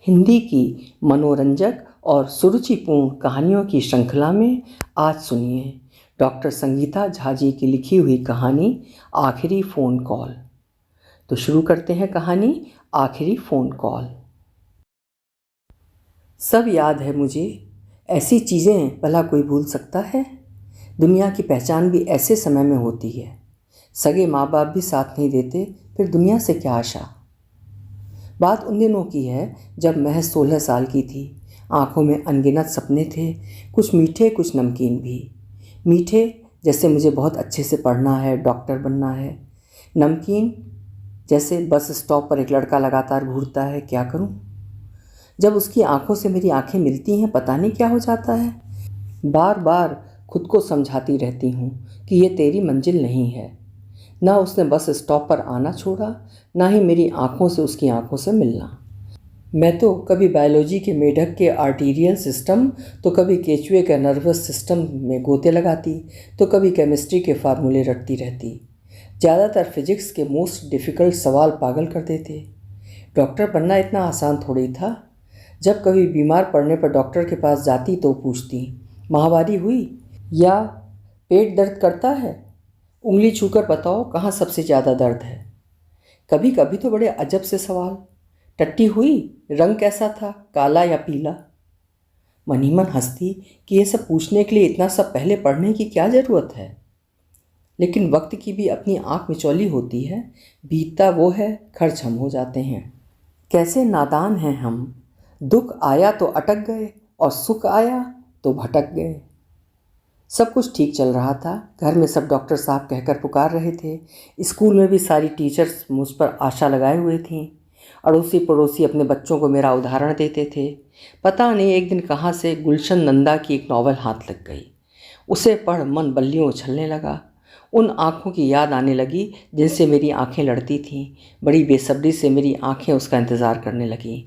हिंदी की मनोरंजक और सुरुचिपूर्ण कहानियों की श्रृंखला में आज सुनिए डॉक्टर संगीता झा जी की लिखी हुई कहानी आखिरी फ़ोन कॉल। तो शुरू करते हैं कहानी आखिरी फ़ोन कॉल। सब याद है मुझे, ऐसी चीज़ें भला कोई भूल सकता है। दुनिया की पहचान भी ऐसे समय में होती है। सगे माँ बाप भी साथ नहीं देते, फिर दुनिया से क्या आशा। बात उन दिनों की है जब महज 16 साल की थी। आंखों में अनगिनत सपने थे, कुछ मीठे कुछ नमकीन भी। मीठे जैसे मुझे बहुत अच्छे से पढ़ना है, डॉक्टर बनना है। नमकीन जैसे बस स्टॉप पर एक लड़का लगातार घूरता है, क्या करूं। जब उसकी आंखों से मेरी आंखें मिलती हैं, पता नहीं क्या हो जाता है। बार बार खुद को समझाती रहती हूँ कि ये तेरी मंजिल नहीं है। ना उसने बस स्टॉप पर आना छोड़ा, ना ही मेरी आंखों से उसकी आंखों से मिलना। मैं तो कभी बायोलॉजी के मेढक के आर्टीरियल सिस्टम, तो कभी केचुए के नर्वस सिस्टम में गोते लगाती, तो कभी केमिस्ट्री के फार्मूले रटती रहती। ज़्यादातर फिजिक्स के मोस्ट डिफ़िकल्ट सवाल पागल कर देते। डॉक्टर बनना इतना आसान थोड़ी था। जब कभी बीमार पड़ने पर डॉक्टर के पास जाती तो पूछती, माहवारी हुई या पेट दर्द करता है, उंगली छूकर बताओ कहाँ सबसे ज़्यादा दर्द है। कभी कभी तो बड़े अजब से सवाल, टट्टी हुई, रंग कैसा था, काला या पीला। मन ही मन हंसती कि ये सब पूछने के लिए इतना सब पहले पढ़ने की क्या ज़रूरत है। लेकिन वक्त की भी अपनी आँख मिचौली होती है। बीतता वो है, खर्च हम हो जाते हैं। कैसे नादान हैं हम। दुख आया तो अटक गए और सुख आया तो भटक गए। सब कुछ ठीक चल रहा था। घर में सब डॉक्टर साहब कहकर पुकार रहे थे। स्कूल में भी सारी टीचर्स मुझ पर आशा लगाए हुए थीं। अड़ोसी पड़ोसी अपने बच्चों को मेरा उदाहरण देते थे। पता नहीं एक दिन कहाँ से गुलशन नंदा की एक नॉवल हाथ लग गई। उसे पढ़ मन बल्लियों उछलने लगा। उन आँखों की याद आने लगी जिनसे मेरी आँखें लड़ती थीं। बड़ी बेसब्री से मेरी आँखें उसका इंतज़ार करने लगीं।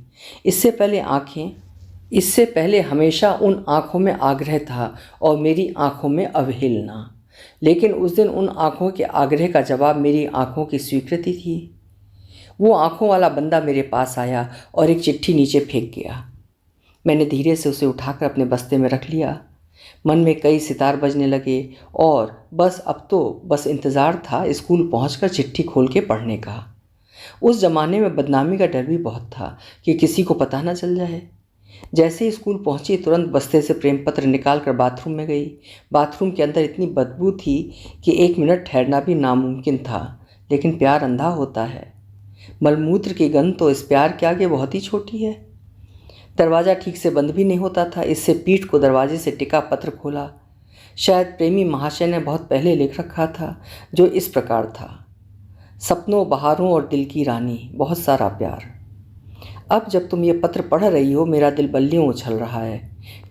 इससे पहले हमेशा उन आँखों में आग्रह था और मेरी आँखों में अवहेलना। लेकिन उस दिन उन आँखों के आग्रह का जवाब मेरी आँखों की स्वीकृति थी। वो आँखों वाला बंदा मेरे पास आया और एक चिट्ठी नीचे फेंक गया। मैंने धीरे से उसे उठाकर अपने बस्ते में रख लिया। मन में कई सितार बजने लगे और बस इंतज़ार था स्कूल पहुंचकर चिट्ठी खोल के पढ़ने का। उस ज़माने में बदनामी का डर भी बहुत था कि किसी को पता न चल जाए। जैसे ही स्कूल पहुंची तुरंत बस्ते से प्रेम पत्र निकाल कर बाथरूम में गई। बाथरूम के अंदर इतनी बदबू थी कि 1 मिनट ठहरना भी नामुमकिन था। लेकिन प्यार अंधा होता है। मलमूत्र की गंध तो इस प्यार के आगे बहुत ही छोटी है। दरवाज़ा ठीक से बंद भी नहीं होता था। इससे पीठ को दरवाजे से टिका पत्र खोला। शायद प्रेमी महाशय ने बहुत पहले लिख रखा था, जो इस प्रकार था, सपनों बहारों और दिल की रानी, बहुत सारा प्यार। अब जब तुम ये पत्र पढ़ रही हो, मेरा दिल बल्लियों उछल रहा है।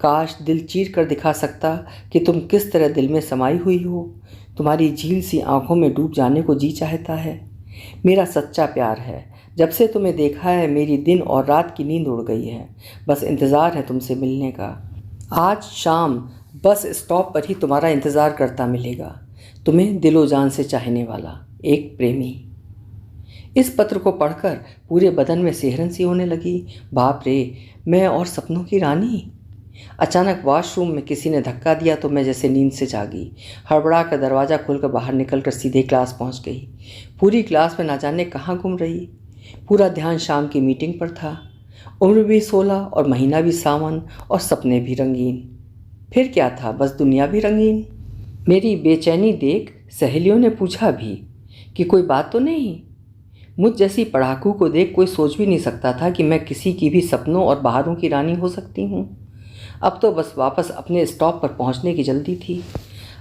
काश दिल चीर कर दिखा सकता कि तुम किस तरह दिल में समाई हुई हो। तुम्हारी झील सी आंखों में डूब जाने को जी चाहता है। मेरा सच्चा प्यार है। जब से तुम्हें देखा है मेरी दिन और रात की नींद उड़ गई है। बस इंतज़ार है तुमसे मिलने का। आज शाम बस स्टॉप पर ही तुम्हारा इंतज़ार करता मिलेगा। तुम्हें दिलो जान से चाहने वाला एक प्रेमी। इस पत्र को पढ़कर पूरे बदन में सिहरन सी होने लगी। बाप रे, मैं और सपनों की रानी। अचानक वॉशरूम में किसी ने धक्का दिया तो मैं जैसे नींद से जागी। हड़बड़ा कर दरवाज़ा खोलकर बाहर निकलकर सीधे क्लास पहुंच गई। पूरी क्लास में ना जाने कहाँ गुम रही। पूरा ध्यान शाम की मीटिंग पर था। उम्र भी 16 और महीना भी सावन और सपने भी रंगीन। फिर क्या था, बस दुनिया भी रंगीन। मेरी बेचैनी देख सहेलियों ने पूछा भी कि कोई बात तो नहीं। मुझ जैसी पढ़ाकू को देख कोई सोच भी नहीं सकता था कि मैं किसी की भी सपनों और बहारों की रानी हो सकती हूँ। अब तो बस वापस अपने स्टॉप पर पहुँचने की जल्दी थी।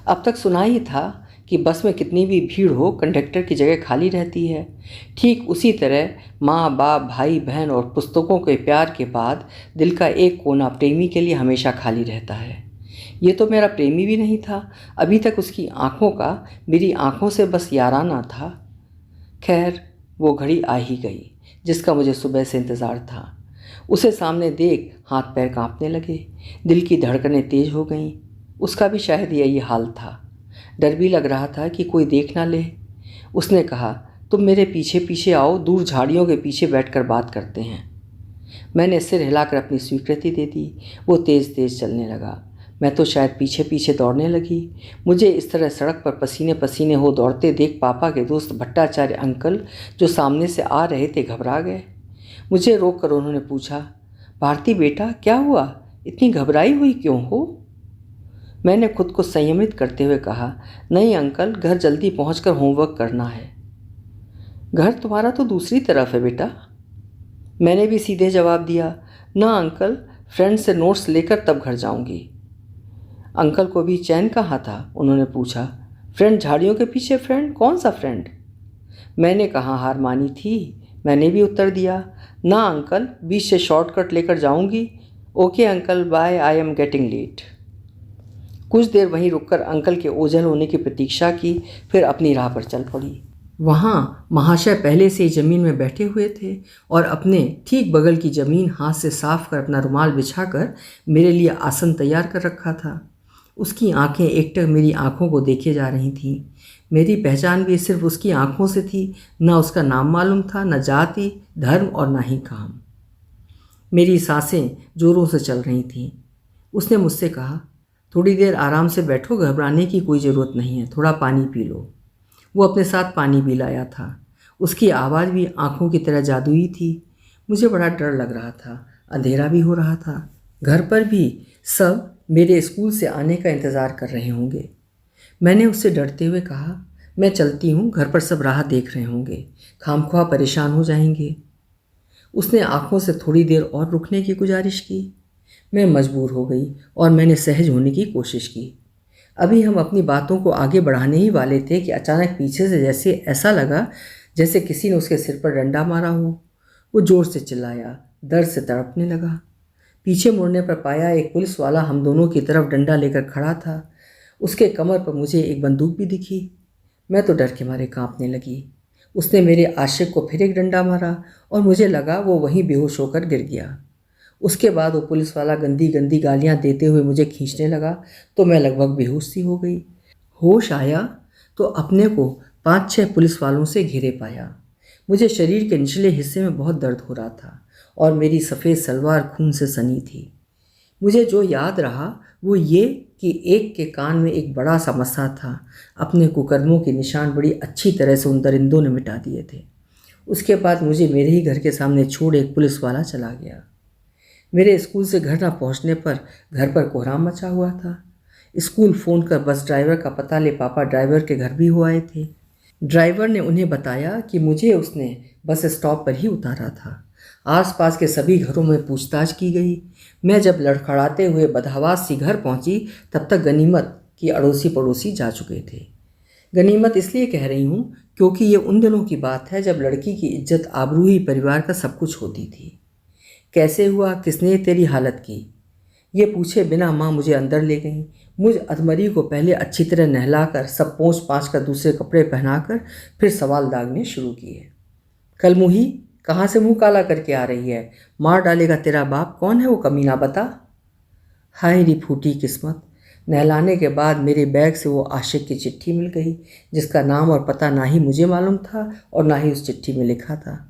अब तक सुना ही था कि बस में कितनी भी भीड़ हो, कंडक्टर की जगह खाली रहती है। ठीक उसी तरह माँ बाप, भाई बहन और पुस्तकों के प्यार के बाद दिल का एक कोना प्रेमी के लिए हमेशा खाली रहता है। ये तो मेरा प्रेमी भी नहीं था। अभी तक उसकी आँखों का मेरी आँखों से बस याराना था। खैर, वो घड़ी आ ही गई जिसका मुझे सुबह से इंतज़ार था। उसे सामने देख हाथ पैर कांपने लगे, दिल की धड़कनें तेज हो गईं। उसका भी शायद यही हाल था। डर भी लग रहा था कि कोई देख ना ले। उसने कहा, तुम मेरे पीछे पीछे आओ, दूर झाड़ियों के पीछे बैठकर बात करते हैं। मैंने सिर हिलाकर अपनी स्वीकृति दे दी। वो तेज़ तेज़ चलने लगा। मैं तो शायद पीछे पीछे दौड़ने लगी। मुझे इस तरह सड़क पर पसीने पसीने हो दौड़ते देख पापा के दोस्त भट्टाचार्य अंकल, जो सामने से आ रहे थे, घबरा गए। मुझे रोक कर उन्होंने पूछा, भारती बेटा क्या हुआ, इतनी घबराई हुई क्यों हो? मैंने खुद को संयमित करते हुए कहा, नहीं अंकल, घर जल्दी पहुंचकर होमवर्क करना है। घर तुम्हारा तो दूसरी तरफ है बेटा। मैंने भी सीधे जवाब दिया, ना अंकल, फ्रेंड से नोट्स लेकर तब घर जाऊंगी। अंकल को भी चैन कहाँ था, उन्होंने पूछा। फ्रेंड झाड़ियों के पीछे फ्रेंड? कौन सा फ्रेंड? मैंने कहाँ हार मानी थी। मैंने भी उत्तर दिया, ना अंकल, बीच से शॉर्टकट लेकर जाऊंगी। Okay uncle, bye, I am getting late. कुछ देर वहीं रुककर अंकल के ओझल होने की प्रतीक्षा की, फिर अपनी राह पर चल पड़ी। वहाँ महाशय पहले से ही जमीन में बैठे हुए थे और अपने ठीक बगल की जमीन हाथ से साफ कर अपना रुमाल बिछाकर मेरे लिए आसन तैयार कर रखा था। उसकी आंखें एकटक मेरी आंखों को देखे जा रही थीं। मेरी पहचान भी सिर्फ उसकी आंखों से थी। न उसका नाम मालूम था, न जाति, धर्म और न ही काम। मेरी सांसें जोरों से चल रही थीं। उसने मुझसे कहा, थोड़ी देर आराम से बैठो, घबराने की कोई ज़रूरत नहीं है, थोड़ा पानी पी लो। वो अपने साथ पानी भी लाया था। उसकी आवाज़ भी आंखों की तरह जादुई थी। मुझे बड़ा डर लग रहा था। अंधेरा भी हो रहा था। घर पर भी सब मेरे स्कूल से आने का इंतज़ार कर रहे होंगे। मैंने उससे डरते हुए कहा, मैं चलती हूँ, घर पर सब राह देख रहे होंगे, खामख्वाह परेशान हो जाएंगे। उसने आंखों से थोड़ी देर और रुकने की गुजारिश की। मैं मजबूर हो गई और मैंने सहज होने की कोशिश की। अभी हम अपनी बातों को आगे बढ़ाने ही वाले थे कि अचानक पीछे से जैसे ऐसा लगा जैसे किसी ने उसके सिर पर डंडा मारा हो। वो ज़ोर से चिल्लाया, दर्द से तड़पने लगा। पीछे मुड़ने पर पाया एक पुलिस वाला हम दोनों की तरफ डंडा लेकर खड़ा था। उसके कमर पर मुझे एक बंदूक भी दिखी। मैं तो डर के मारे कांपने लगी। उसने मेरे आशिक को फिर एक डंडा मारा और मुझे लगा वो वहीं बेहोश होकर गिर गया। उसके बाद वो पुलिस वाला गंदी गंदी गालियाँ देते हुए मुझे खींचने लगा तो मैं लगभग बेहोश सी हो गई। होश आया तो अपने को 5-6 पुलिस वालों से घिरे पाया। मुझे शरीर के निचले हिस्से में बहुत दर्द हो रहा था और मेरी सफ़ेद सलवार खून से सनी थी। मुझे जो याद रहा वो ये कि एक के कान में एक बड़ा सा मस्सा था। अपने कुकर्मों के निशान बड़ी अच्छी तरह से उन दरिंदों ने मिटा दिए थे। उसके बाद मुझे मेरे ही घर के सामने छोड़ एक पुलिस वाला चला गया। मेरे स्कूल से घर न पहुंचने पर घर पर कोहराम मचा हुआ था। स्कूल फ़ोन कर बस ड्राइवर का पता ले पापा ड्राइवर के घर भी हो आए थे। ड्राइवर ने उन्हें बताया कि मुझे उसने बस स्टॉप पर ही उतारा था। आसपास के सभी घरों में पूछताछ की गई। मैं जब लड़खड़ाते हुए बदहवास सी घर पहुंची तब तक गनीमत की अड़ोसी पड़ोसी जा चुके थे। गनीमत इसलिए कह रही हूँ क्योंकि ये उन दिनों की बात है जब लड़की की इज्जत आबरू ही परिवार का सब कुछ होती थी। कैसे हुआ, किसने तेरी हालत की, ये पूछे बिना माँ मुझे अंदर ले गईं। मुझ अधमरी को पहले अच्छी तरह नहलाकर सब पोंछ पाँच कर दूसरे कपड़े पहनाकर फिर सवाल दागने शुरू किए। कल मुही, कहाँ से मुंह काला करके आ रही है? मार डालेगा तेरा बाप। कौन है वो कमीना, बता। हाय री फूटी किस्मत। नहलाने के बाद मेरे बैग से वो आशिक की चिट्ठी मिल गई जिसका नाम और पता ना ही मुझे मालूम था और ना ही उस चिट्ठी में लिखा था।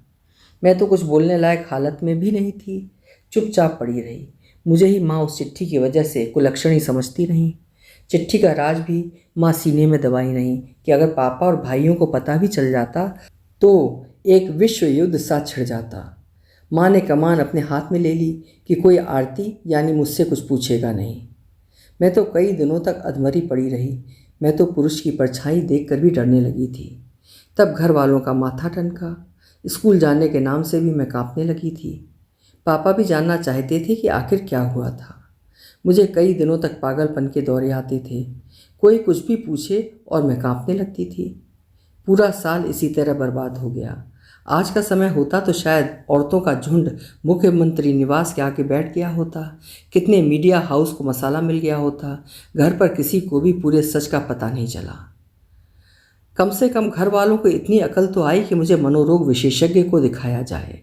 मैं तो कुछ बोलने लायक हालत में भी नहीं थी, चुपचाप पड़ी रही। मुझे ही माँ उस चिट्ठी की वजह से कुलक्षणी समझती रहीं। चिट्ठी का राज भी माँ सीने में दबाई नहीं कि अगर पापा और भाइयों को पता भी चल जाता तो एक विश्व युद्ध सा छिड़ जाता। माँ ने कमान अपने हाथ में ले ली कि कोई आरती यानी मुझसे कुछ पूछेगा नहीं। मैं तो कई दिनों तक अधमरी पड़ी रही। मैं तो पुरुष की परछाई देखकर भी डरने लगी थी। तब घर वालों का माथा ठनका। स्कूल जाने के नाम से भी मैं कांपने लगी थी। पापा भी जानना चाहते थे कि आखिर क्या हुआ था। मुझे कई दिनों तक पागलपन के दौरे आते थे। कोई कुछ भी पूछे और मैं कांपने लगती थी। पूरा साल इसी तरह बर्बाद हो गया। आज का समय होता तो शायद औरतों का झुंड मुख्यमंत्री निवास के आके बैठ गया होता। कितने मीडिया हाउस को मसाला मिल गया होता। घर पर किसी को भी पूरे सच का पता नहीं चला। कम से कम घर वालों को इतनी अकल तो आई कि मुझे मनोरोग विशेषज्ञ को दिखाया जाए।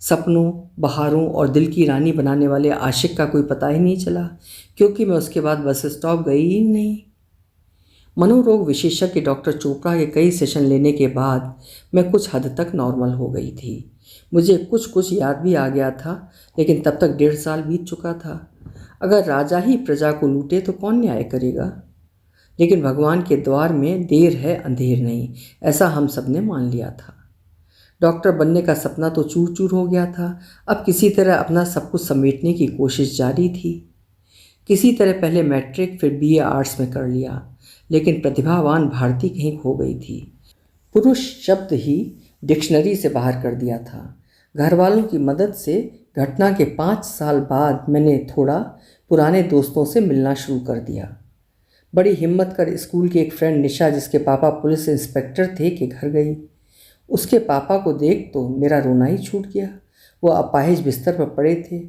सपनों, बहारों और दिल की रानी बनाने वाले आशिक का कोई पता ही नहीं चला क्योंकि मैं उसके बाद बस स्टॉप गई ही नहीं। मनोरोग विशेषज्ञ डॉक्टर चोपड़ा के कई सेशन लेने के बाद मैं कुछ हद तक नॉर्मल हो गई थी। मुझे कुछ कुछ याद भी आ गया था, लेकिन तब तक 1.5 साल बीत चुका था। अगर राजा ही प्रजा को लूटे तो कौन न्याय करेगा? लेकिन भगवान के द्वार में देर है अंधेर नहीं, ऐसा हम सब ने मान लिया था। डॉक्टर बनने का सपना तो चूर चूर हो गया था। अब किसी तरह अपना सब कुछ समेटने की कोशिश जारी थी। किसी तरह पहले मैट्रिक फिर बीए आर्ट्स में कर लिया, लेकिन प्रतिभावान भारती कहीं खो गई थी। पुरुष शब्द ही डिक्शनरी से बाहर कर दिया था। घर वालों की मदद से घटना के 5 साल बाद मैंने थोड़ा पुराने दोस्तों से मिलना शुरू कर दिया। बड़ी हिम्मत कर स्कूल की एक फ्रेंड निशा, जिसके पापा पुलिस इंस्पेक्टर थे, के घर गई। उसके पापा को देख तो मेरा रोना ही छूट गया। वो अपाहिज बिस्तर पर पड़े थे।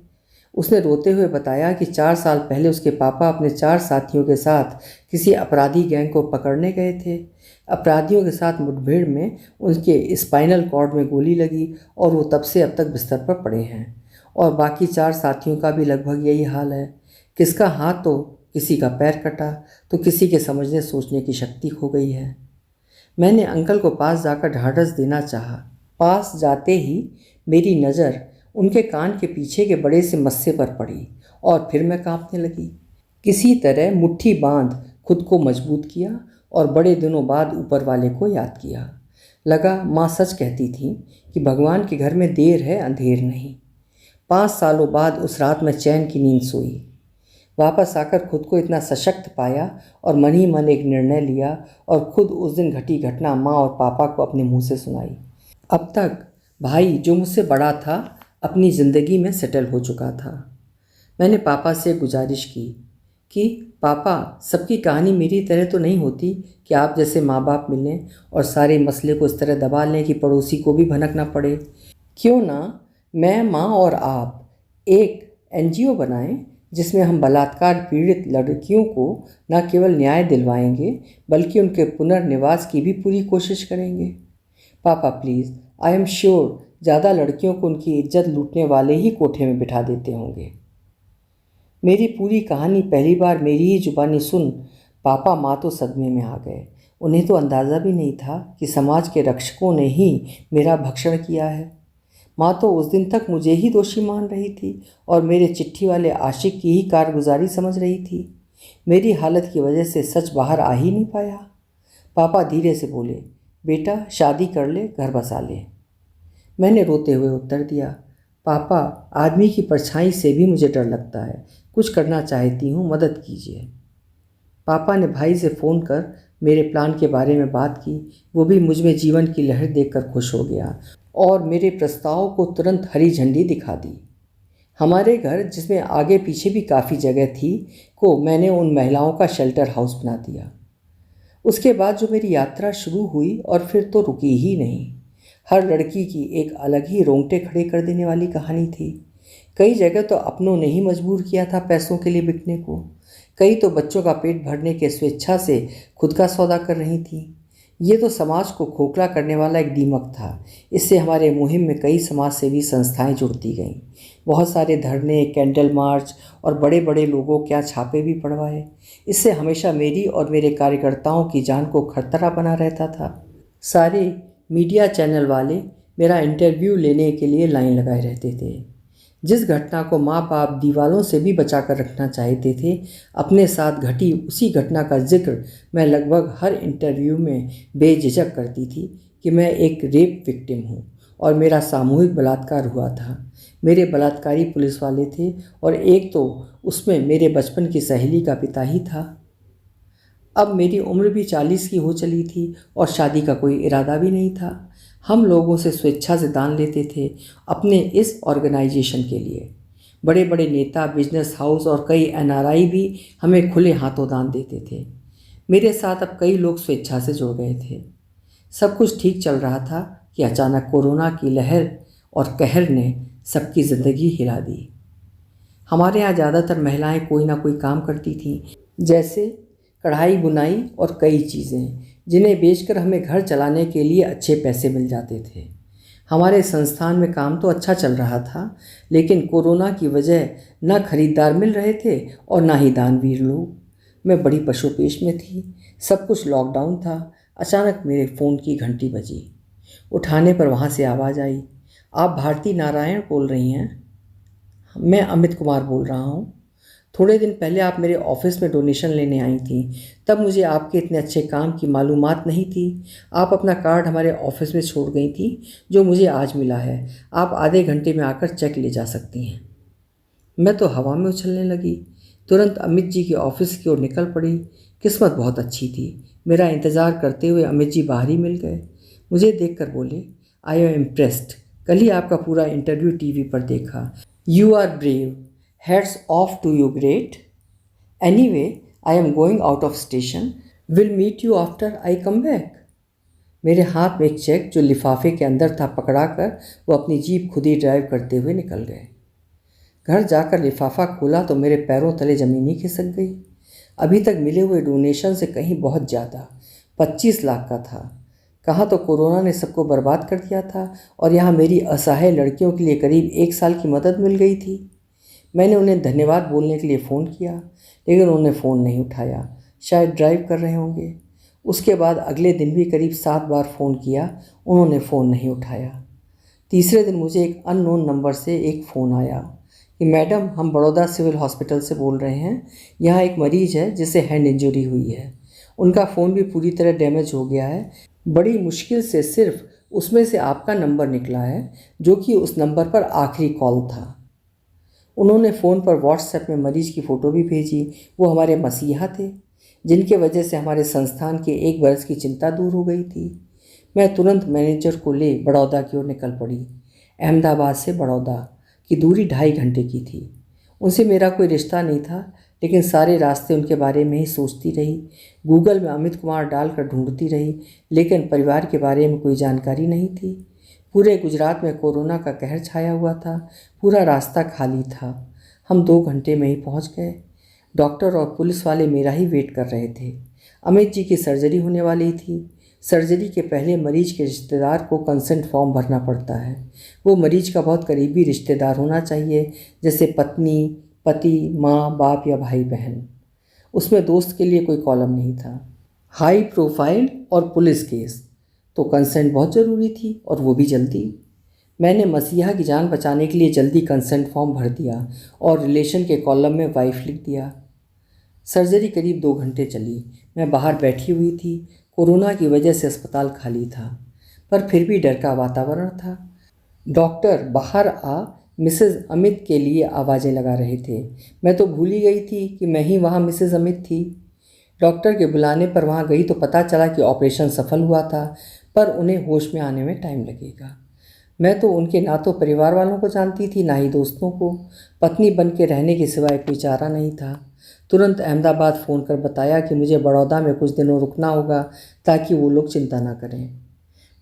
उसने रोते हुए बताया कि 4 साल पहले उसके पापा अपने 4 साथियों के साथ किसी अपराधी गैंग को पकड़ने गए थे। अपराधियों के साथ मुठभेड़ में उनके स्पाइनल कॉर्ड में गोली लगी और वो तब से अब तक बिस्तर पर पड़े हैं। और बाकी 4 साथियों का भी लगभग यही हाल है। किसका हाथ तो किसी का पैर कटा, तो किसी के समझने सोचने की शक्ति खो गई है। मैंने अंकल को पास जाकर ढाढ़स देना चाहा। पास जाते ही मेरी नज़र उनके कान के पीछे के बड़े से मस्से पर पड़ी और फिर मैं कांपने लगी। किसी तरह मुट्ठी बांध खुद को मजबूत किया और बड़े दिनों बाद ऊपर वाले को याद किया। लगा माँ सच कहती थी कि भगवान के घर में देर है अंधेर नहीं। 5 सालों बाद उस रात मैं चैन की नींद सोई। वापस आकर खुद को इतना सशक्त पाया और मन ही मन एक निर्णय लिया और खुद उस दिन घटी घटना माँ और पापा को अपने मुंह से सुनाई। अब तक भाई, जो मुझसे बड़ा था, अपनी ज़िंदगी में सेटल हो चुका था। मैंने पापा से गुजारिश की कि पापा, सबकी कहानी मेरी तरह तो नहीं होती कि आप जैसे माँ बाप मिलें और सारे मसले को इस तरह दबा लें कि पड़ोसी को भी भनक ना पड़े। क्यों ना मैं, माँ और आप एक एनजीओ बनाएं जिसमें हम बलात्कार पीड़ित लड़कियों को न केवल न्याय दिलवाएंगे बल्कि उनके पुनर्निवास की भी पूरी कोशिश करेंगे। पापा प्लीज़, आई एम श्योर ज़्यादा लड़कियों को उनकी इज्जत लूटने वाले ही कोठे में बिठा देते होंगे। मेरी पूरी कहानी पहली बार मेरी ही जुबानी सुन पापा माँ तो सदमे में आ गए। उन्हें तो अंदाज़ा भी नहीं था कि समाज के रक्षकों ने ही मेरा भक्षण किया है। माँ तो उस दिन तक मुझे ही दोषी मान रही थी और मेरे चिट्ठी वाले आशिक की ही कारगुजारी समझ रही थी। मेरी हालत की वजह से सच बाहर आ ही नहीं पाया। पापा धीरे से बोले, बेटा शादी कर ले, घर बसा ले। मैंने रोते हुए उत्तर दिया, पापा, आदमी की परछाई से भी मुझे डर लगता है। कुछ करना चाहती हूँ, मदद कीजिए। पापा ने भाई से फ़ोन कर मेरे प्लान के बारे में बात की। वो भी मुझ में जीवन की लहर देखकर खुश हो गया और मेरे प्रस्ताव को तुरंत हरी झंडी दिखा दी। हमारे घर, जिसमें आगे पीछे भी काफ़ी जगह थी, को मैंने उन महिलाओं का शेल्टर हाउस बना दिया। उसके बाद जो मेरी यात्रा शुरू हुई और फिर तो रुकी ही नहीं। हर लड़की की एक अलग ही रोंगटे खड़े कर देने वाली कहानी थी। कई जगह तो अपनों ने ही मजबूर किया था पैसों के लिए बिकने को। कई तो बच्चों का पेट भरने के स्वेच्छा से खुद का सौदा कर रही थी। ये तो समाज को खोखला करने वाला एक दीमक था। इससे हमारे मुहिम में कई समाज सेवी संस्थाएं जुड़ती गईं। बहुत सारे धरने, कैंडल मार्च और बड़े बड़े लोगों क्या छापे भी पड़वाए। इससे हमेशा मेरी और मेरे कार्यकर्ताओं की जान को खतरा बना रहता था। सारे मीडिया चैनल वाले मेरा इंटरव्यू लेने के लिए लाइन लगाए रहते थे। जिस घटना को माँ बाप दीवालों से भी बचा कर रखना चाहते थे, अपने साथ घटी उसी घटना का जिक्र मैं लगभग हर इंटरव्यू में बेझिझक करती थी कि मैं एक रेप विक्टिम हूँ और मेरा सामूहिक बलात्कार हुआ था। मेरे बलात्कारी पुलिस वाले थे और एक तो उसमें मेरे बचपन की सहेली का पिता ही था। अब मेरी उम्र भी 40 की हो चली थी और शादी का कोई इरादा भी नहीं था। हम लोगों से स्वेच्छा से दान लेते थे अपने इस ऑर्गेनाइजेशन के लिए। बड़े बड़े नेता, बिजनेस हाउस और कई एनआरआई भी हमें खुले हाथों दान देते थे। मेरे साथ अब कई लोग स्वेच्छा से जुड़ गए थे। सब कुछ ठीक चल रहा था कि अचानक कोरोना की लहर और कहर ने सबकी ज़िंदगी हिला दी। हमारे यहाँ ज़्यादातर महिलाएं कोई ना कोई काम करती थीं, जैसे कढ़ाई बुनाई और कई चीज़ें, जिन्हें बेचकर हमें घर चलाने के लिए अच्छे पैसे मिल जाते थे। हमारे संस्थान में काम तो अच्छा चल रहा था, लेकिन कोरोना की वजह न खरीदार मिल रहे थे और ना ही दानवीर लोग। मैं बड़ी पशुपेश में थी। सब कुछ लॉकडाउन था। अचानक मेरे फ़ोन की घंटी बजी। उठाने पर वहाँ से आवाज़ आई, आप भारती नारायण बोल रही हैं? मैं अमित कुमार बोल रहा हूँ। थोड़े दिन पहले आप मेरे ऑफिस में डोनेशन लेने आई थी। तब मुझे आपके इतने अच्छे काम की मालूमात नहीं थी। आप अपना कार्ड हमारे ऑफिस में छोड़ गई थी, जो मुझे आज मिला है। आप आधे घंटे में आकर चेक ले जा सकती हैं। मैं तो हवा में उछलने लगी। तुरंत अमित जी के ऑफिस की ओर निकल पड़ी। किस्मत बहुत अच्छी थी। मेरा इंतज़ार करते हुए अमित जी बाहर ही मिल गए। मुझे देखकर बोले, आई एम इम्प्रेस्ड। कल ही आपका पूरा इंटरव्यू टीवी पर देखा। You are brave. Hats off to you, great. Anyway, I am going out of station. Will meet you after I come back. मेरे हाथ में एक चेक जो लिफाफे के अंदर था पकड़ाकर वो अपनी जीप खुद ही ड्राइव करते हुए निकल गए। घर जाकर लिफाफा खोला तो मेरे पैरों तले ज़मीन ही खिसक गई। अभी तक मिले हुए डोनेशन से कहीं बहुत ज़्यादा, 25 लाख का था। कहाँ तो कोरोना ने सबको बर्बाद कर दिया था और यहाँ मेरी असहाय लड़कियों के लिए करीब 1 साल की मदद मिल गई थी। मैंने उन्हें धन्यवाद बोलने के लिए फ़ोन किया, लेकिन उन्होंने फ़ोन नहीं उठाया। शायद ड्राइव कर रहे होंगे। उसके बाद अगले दिन भी करीब 7 बार फ़ोन किया, उन्होंने फ़ोन नहीं उठाया। तीसरे दिन मुझे एक अननोन नंबर से एक फ़ोन आया कि मैडम, हम बड़ौदा सिविल हॉस्पिटल से बोल रहे हैं। यहाँ एक मरीज़ है जिसे हैंड इंजरी हुई है। उनका फ़ोन भी पूरी तरह डैमेज हो गया है। बड़ी मुश्किल से सिर्फ उसमें से आपका नंबर निकला है, जो कि उस नंबर पर आखिरी कॉल था। उन्होंने फ़ोन पर व्हाट्सएप में मरीज़ की फ़ोटो भी भेजी। वो हमारे मसीहा थे, जिनके वजह से हमारे संस्थान के 1 बरस की चिंता दूर हो गई थी। मैं तुरंत मैनेजर को ले बड़ौदा की ओर निकल पड़ी। अहमदाबाद से बड़ौदा की दूरी 2.5 घंटे की थी। उनसे मेरा कोई रिश्ता नहीं था, लेकिन सारे रास्ते उनके बारे में ही सोचती रही। गूगल में अमित कुमार डालकर ढूंढती रही, लेकिन परिवार के बारे में कोई जानकारी नहीं थी। पूरे गुजरात में कोरोना का कहर छाया हुआ था। पूरा रास्ता खाली था। हम 2 घंटे में ही पहुंच गए। डॉक्टर और पुलिस वाले मेरा ही वेट कर रहे थे। अमित जी की सर्जरी होने वाली थी। सर्जरी के पहले मरीज के रिश्तेदार को कंसेंट फॉर्म भरना पड़ता है। वो मरीज का बहुत करीबी रिश्तेदार होना चाहिए, जैसे पत्नी, पति, माँ, बाप या भाई बहन। उसमें दोस्त के लिए कोई कॉलम नहीं था। हाई प्रोफाइल और पुलिस केस, तो कंसेंट बहुत ज़रूरी थी, और वो भी जल्दी। मैंने मसीहा की जान बचाने के लिए जल्दी कंसेंट फॉर्म भर दिया और रिलेशन के कॉलम में वाइफ लिख दिया। सर्जरी करीब 2 घंटे चली। मैं बाहर बैठी हुई थी। कोरोना की वजह से अस्पताल खाली था, पर फिर भी डर का वातावरण था। डॉक्टर बाहर आ मिसेज़ अमित के लिए आवाज़ें लगा रहे थे। मैं तो भूल ही गई थी कि मैं ही वहाँ मिसेज़ अमित थी। डॉक्टर के बुलाने पर वहाँ गई तो पता चला कि ऑपरेशन सफल हुआ था, पर उन्हें होश में आने में टाइम लगेगा। मैं तो उनके ना तो परिवार वालों को जानती थी, ना ही दोस्तों को। पत्नी बन के रहने के सिवाय कोई चारा नहीं था। तुरंत अहमदाबाद फ़ोन कर बताया कि मुझे बड़ौदा में कुछ दिनों रुकना होगा, ताकि वो लोग चिंता ना करें।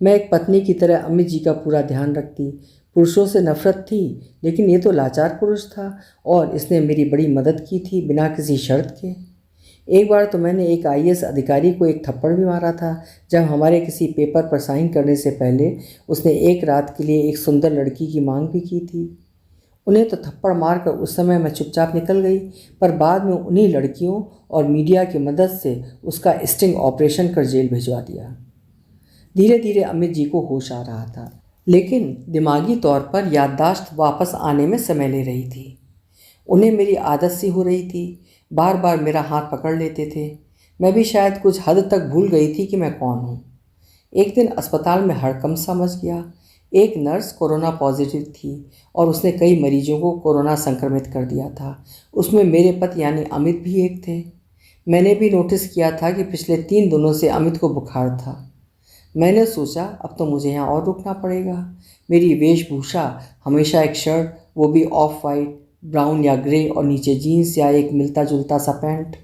मैं एक पत्नी की तरह अमित जी का पूरा ध्यान रखती। पुरुषों से नफरत थी, लेकिन ये तो लाचार पुरुष था और इसने मेरी बड़ी मदद की थी बिना किसी शर्त के। एक बार तो मैंने एक आईएएस अधिकारी को एक थप्पड़ भी मारा था, जब हमारे किसी पेपर पर साइन करने से पहले उसने एक रात के लिए एक सुंदर लड़की की मांग भी की थी। उन्हें तो थप्पड़ मारकर उस समय मैं चुपचाप निकल गई, पर बाद में उन्हीं लड़कियों और मीडिया की मदद से उसका स्टिंग ऑपरेशन कर जेल भिजवा दिया। धीरे धीरे अमित जी को होश आ रहा था, लेकिन दिमागी तौर पर याददाश्त वापस आने में समय ले रही थी। उन्हें मेरी आदत सी हो रही थी। बार बार मेरा हाथ पकड़ लेते थे। मैं भी शायद कुछ हद तक भूल गई थी कि मैं कौन हूँ। एक दिन अस्पताल में हड़कंप सा मच गया। एक नर्स कोरोना पॉजिटिव थी और उसने कई मरीजों को कोरोना संक्रमित कर दिया था। उसमें मेरे पति यानी अमित भी एक थे। मैंने भी नोटिस किया था कि पिछले 3 दिनों से अमित को बुखार था। मैंने सोचा अब तो मुझे यहाँ और रुकना पड़ेगा। मेरी वेशभूषा हमेशा एक शर्ट, वो भी ऑफ वाइट, ब्राउन या ग्रे, और नीचे जीन्स या एक मिलता जुलता सा पैंट।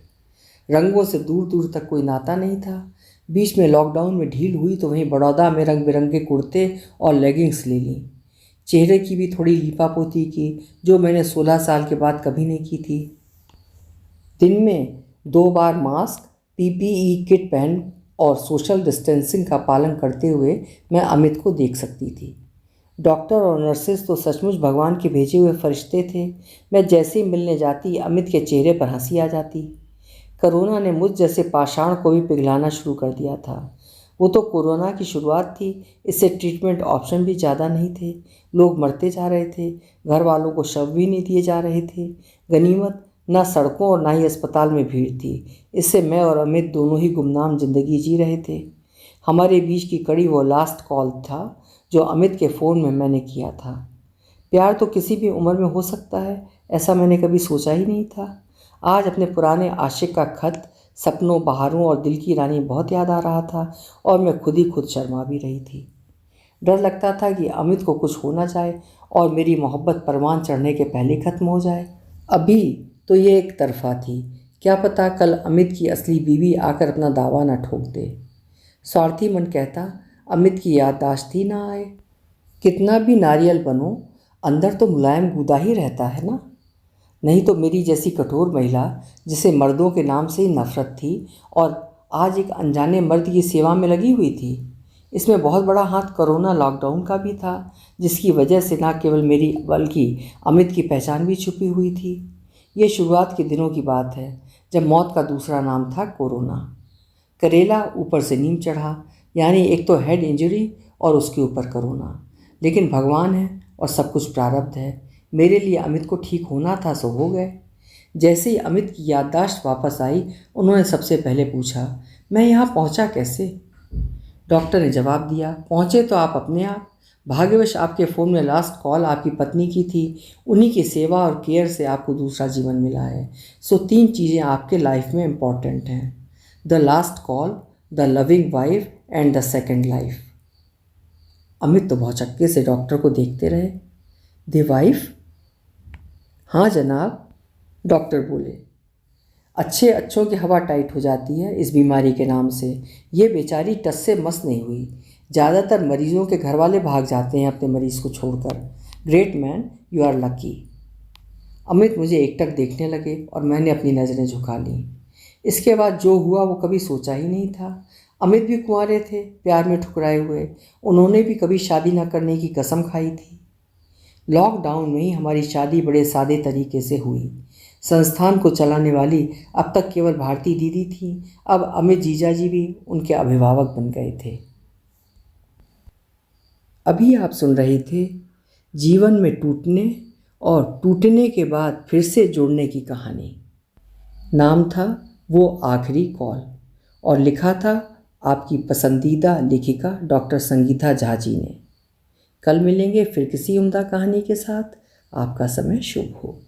रंगों से दूर दूर तक कोई नाता नहीं था। बीच में लॉकडाउन में ढील हुई तो वहीं बड़ौदा में रंग बिरंगे कुर्ते और लेगिंग्स ले ली। चेहरे की भी थोड़ी लीपापोती की, जो मैंने 16 साल के बाद कभी नहीं की थी। दिन में 2 बार मास्क, पीपीई किट पहन और सोशल डिस्टेंसिंग का पालन करते हुए मैं अमित को देख सकती थी। डॉक्टर और नर्सेज तो सचमुच भगवान के भेजे हुए फरिश्ते थे। मैं जैसे ही मिलने जाती, अमित के चेहरे पर हंसी आ जाती। कोरोना ने मुझ जैसे पाषाण को भी पिघलाना शुरू कर दिया था। वो तो कोरोना की शुरुआत थी, इससे ट्रीटमेंट ऑप्शन भी ज़्यादा नहीं थे। लोग मरते जा रहे थे, घर वालों को शव भी नहीं दिए जा रहे थे। गनीमत ना सड़कों और ना ही अस्पताल में भीड़ थी। इससे मैं और अमित दोनों ही गुमनाम जिंदगी जी रहे थे। हमारे बीच की कड़ी वो लास्ट कॉल था जो अमित के फ़ोन में मैंने किया था। प्यार तो किसी भी उम्र में हो सकता है, ऐसा मैंने कभी सोचा ही नहीं था। आज अपने पुराने आशिक का खत, सपनों, बहारों और दिल की रानी बहुत याद आ रहा था और मैं खुद ही खुद शर्मा भी रही थी। डर लगता था कि अमित को कुछ हो ना जाए और मेरी मोहब्बत परवान चढ़ने के पहले ख़त्म हो जाए। अभी तो ये एक तरफा थी, क्या पता कल अमित की असली बीवी आकर अपना दावा न ठोक दे। स्वार्थी मन कहता अमित की याददाश्त ही ना आए। कितना भी नारियल बनो, अंदर तो मुलायम गूदा ही रहता है ना। नहीं तो मेरी जैसी कठोर महिला जिसे मर्दों के नाम से ही नफरत थी और आज एक अनजाने मर्द की सेवा में लगी हुई थी। इसमें बहुत बड़ा हाथ कोरोना लॉकडाउन का भी था, जिसकी वजह से न केवल मेरी बल्कि अमित की पहचान भी छुपी हुई थी। ये शुरुआत के दिनों की बात है, जब मौत का दूसरा नाम था कोरोना। करेला ऊपर से नीम चढ़ा, यानी एक तो हेड इंजरी और उसके ऊपर कोरोना। लेकिन भगवान है और सब कुछ प्रारब्ध है। मेरे लिए अमित को ठीक होना था सो हो गए। जैसे ही अमित की याददाश्त वापस आई, उन्होंने सबसे पहले पूछा, मैं यहाँ पहुँचा कैसे? डॉक्टर ने जवाब दिया, पहुँचे तो आप अपने आप। भाग्यवश आपके फ़ोन में लास्ट कॉल आपकी पत्नी की थी। उन्हीं की सेवा और केयर से आपको दूसरा जीवन मिला है। सो 3 चीज़ें आपके लाइफ में इम्पॉर्टेंट हैं: the last call, the loving wife and the second life. Amit तो भौचक्के से डॉक्टर को देखते रहे। The wife? हाँ जनाब, डॉक्टर बोले। अच्छों की हवा टाइट हो जाती है इस बीमारी के नाम से। ये बेचारी टस से मस नहीं हुई। ज़्यादातर मरीजों के घर वाले भाग जाते हैं अपने मरीज को छोड़कर। Great man, you are lucky. Amit मुझे एकटक देखने लगे और मैंने अपनी नज़रें झुका लीं। इसके बाद जो हुआ वो कभी सोचा ही नहीं था। अमित भी कुंवारे थे, प्यार में ठुकराए हुए। उन्होंने भी कभी शादी न करने की कसम खाई थी। लॉकडाउन में ही हमारी शादी बड़े सादे तरीके से हुई। संस्थान को चलाने वाली अब तक केवल भारती दीदी थी, अब अमित जीजा जी भी उनके अभिभावक बन गए थे। अभी आप सुन रहे थे जीवन में टूटने और टूटने के बाद फिर से जोड़ने की कहानी। नाम था वो आखिरी कॉल और लिखा था आपकी पसंदीदा लेखिका डॉक्टर संगीता झा जी ने। कल मिलेंगे फिर किसी उम्दा कहानी के साथ। आपका समय शुभ हो।